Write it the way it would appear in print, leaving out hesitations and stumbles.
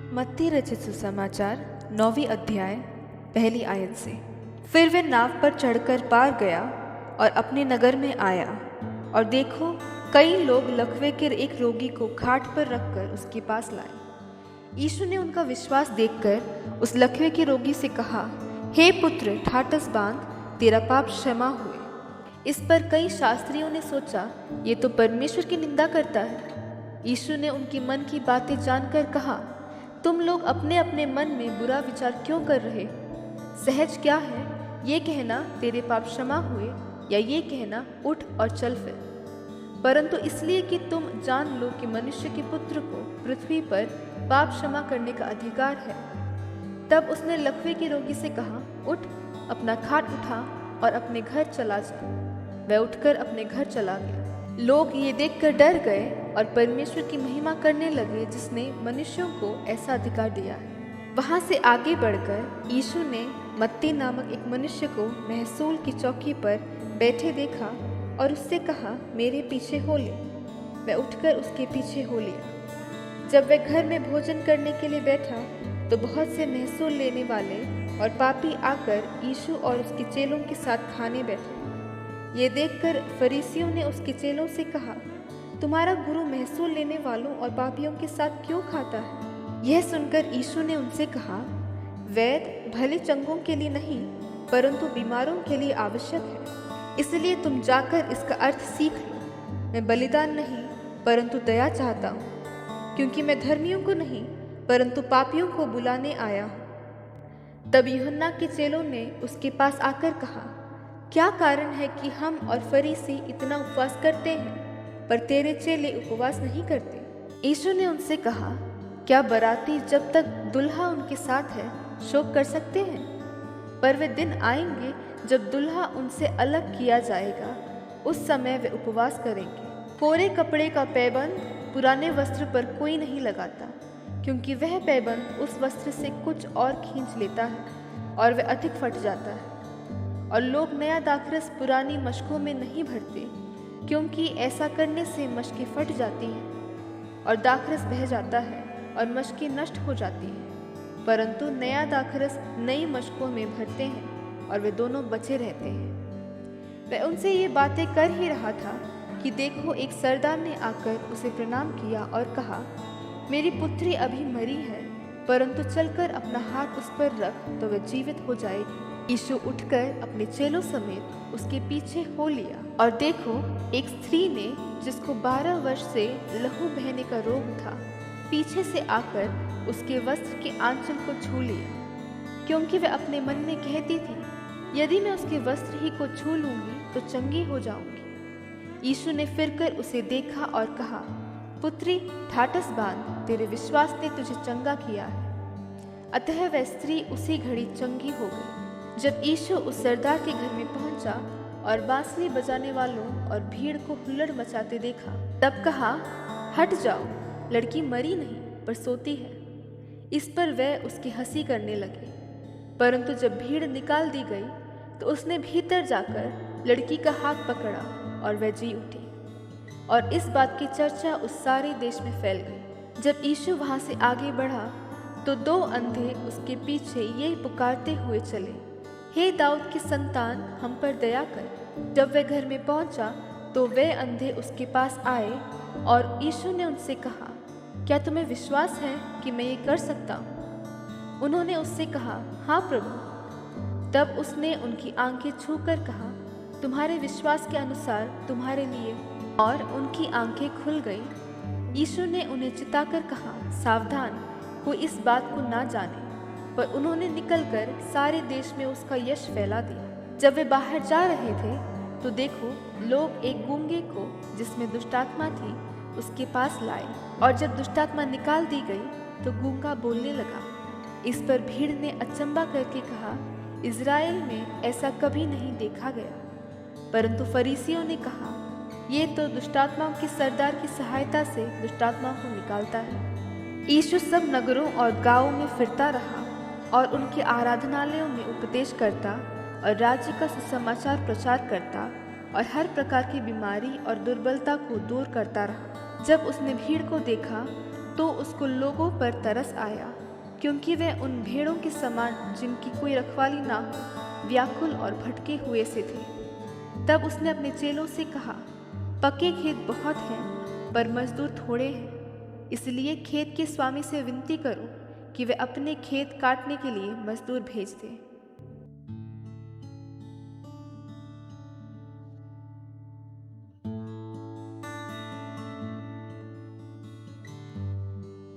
मत्ती रचित सुसमाचार 9वीं अध्याय पहली आयत से। फिर वे नाव पर चढ़कर पार गया और अपने नगर में आया, और देखो कई लोग लकवे के एक रोगी को खाट पर रखकर उसके पास लाए। यीशु ने उनका विश्वास देखकर उस लकवे के रोगी से कहा, हे पुत्र, ठाटस बांध, तेरा पाप क्षमा हुए। इस पर कई शास्त्रियों ने सोचा, ये तो परमेश्वर की निंदा करता है। यीशु ने उनकी मन की बातें जानकर कहा, तुम लोग अपने अपने मन में बुरा विचार क्यों कर रहे? सहज क्या है, ये कहना तेरे पाप क्षमा हुए, या ये कहना उठ और चल फिर? परंतु इसलिए कि तुम जान लो कि मनुष्य के पुत्र को पृथ्वी पर पाप क्षमा करने का अधिकार है। तब उसने लकवे के रोगी से कहा, उठ, अपना खाट उठा और अपने घर चला जा। वह उठकर अपने घर चला गया। लोग ये देखकर डर गए और परमेश्वर की महिमा करने लगे, जिसने मनुष्यों को ऐसा अधिकार दिया है। वहाँ से आगे बढ़कर यीशु ने मत्ती नामक एक मनुष्य को महसूल की चौकी पर बैठे देखा और उससे कहा, मेरे पीछे हो ले। वह उठकर उसके पीछे हो लिया। जब वह घर में भोजन करने के लिए बैठा तो बहुत से महसूल लेने वाले और पापी आकर यीशु और उसके चेलों के साथ खाने बैठे। ये देखकर फरीसियों ने उसके चेलों से कहा, तुम्हारा गुरु महसूल लेने वालों और पापियों के साथ क्यों खाता है? यह सुनकर यीशु ने उनसे कहा, वैद्य भले चंगों के लिए नहीं परंतु बीमारों के लिए आवश्यक है। इसलिए तुम जाकर इसका अर्थ सीख लो। मैं बलिदान नहीं परंतु दया चाहता हूँ, क्योंकि मैं धर्मियों को नहीं परंतु पापियों को बुलाने आया हूँ। तब यूहन्ना के चेलों ने उसके पास आकर कहा, क्या कारण है कि हम और फरीसी इतना उपवास करते हैं, पर तेरे चेले उपवास नहीं करते? यीशु ने उनसे कहा, क्या बराती जब तक दुल्हा उनके साथ है शोक कर सकते हैं? पर वे दिन आएंगे जब दुल्हा उनसे अलग किया जाएगा, उस समय वे उपवास करेंगे। कोरे कपड़े का पैबंद पुराने वस्त्र पर कोई नहीं लगाता, क्योंकि वह पैबंद उस वस्त्र से कुछ और खींच लेता है और वह अधिक फट जाता है। और लोग नया दाखरस पुरानी मशकों में नहीं भरते, क्योंकि ऐसा करने से मशकें फट जाती हैं और दाखरस बह जाता है और मशकें नष्ट हो जाती हैं। परंतु नया दाखरस नई मशकों में भरते हैं और वे दोनों बचे रहते हैं। वह उनसे ये बातें कर ही रहा था कि देखो, एक सरदार ने आकर उसे प्रणाम किया और कहा, मेरी पुत्री अभी मरी है, परंतु चलकर अपना हाथ उस पर रख तो वह जीवित हो जाएगी। यीशु उठकर अपने चेलों समेत उसके पीछे हो लिया, और देखो, एक स्त्री ने, जिसको 12 वर्ष से लहू बहने का रोग था, पीछे से आकर उसके वस्त्र के आंचल को छू लिया, क्योंकि वह अपने मन में कहती थी, यदि मैं उसके वस्त्र ही को छू लूंगी तो चंगी हो जाऊंगी। यीशु ने फिरकर उसे देखा और कहा, पुत्री, ठाटस बांध, तेरे विश्वास ने तुझे चंगा किया है। अतः वह स्त्री उसी घड़ी चंगी हो गई। जब यीशु उस सरदार के घर में पहुंचा और बांसुरी बजाने वालों और भीड़ को हुल्लड़ मचाते देखा, तब कहा, हट जाओ, लड़की मरी नहीं पर सोती है। इस पर वह उसकी हंसी करने लगे। परंतु जब भीड़ निकाल दी गई तो उसने भीतर जाकर लड़की का हाथ पकड़ा और वह जी उठी, और इस बात की चर्चा उस सारे देश में फैल गई। जब यीशु वहां से आगे बढ़ा तो 2 अंधे उसके पीछे ये पुकारते हुए चले, हे दाऊद की संतान, हम पर दया कर। जब वह घर में पहुंचा तो वे अंधे उसके पास आए, और यीशु ने उनसे कहा, क्या तुम्हें विश्वास है कि मैं ये कर सकता हूँ? उन्होंने उससे कहा, हाँ प्रभु। तब उसने उनकी आंखें छूकर कहा, तुम्हारे विश्वास के अनुसार तुम्हारे लिए, और उनकी आंखें खुल गई। यीशु ने उन्हें चिताकर कहा, सावधान, कोई इस बात को ना जाने। पर उन्होंने निकलकर सारे देश में उसका यश फैला दिया। जब वे बाहर जा रहे थे तो देखो, लोग एक गूंगे को, जिसमें दुष्टात्मा थी, उसके पास लाए, और जब दुष्टात्मा निकाल दी गई तो गूंगा बोलने लगा। इस पर भीड़ ने अचंबा करके कहा, इज़राइल में ऐसा कभी नहीं देखा गया। परंतु फरीसियों ने कहा, ये तो दुष्टात्माओं के सरदार की सहायता से दुष्टात्माओं को निकालता है। यीशु सब नगरों और गांवों में फिरता रहा और उनके आराधनालयों में उपदेश करता और राज्य का सुसमाचार प्रचार करता और हर प्रकार की बीमारी और दुर्बलता को दूर करता रहा। जब उसने भीड़ को देखा तो उसको लोगों पर तरस आया, क्योंकि वे उन भेड़ों के समान जिनकी कोई रखवाली ना हो व्याकुल और भटके हुए से थे। तब उसने अपने चेलों से कहा, पके खेत बहुत हैं पर मजदूर थोड़े हैं, इसलिए खेत के स्वामी से विनती करो कि वे अपने खेत काटने के लिए मजदूर भेज दें।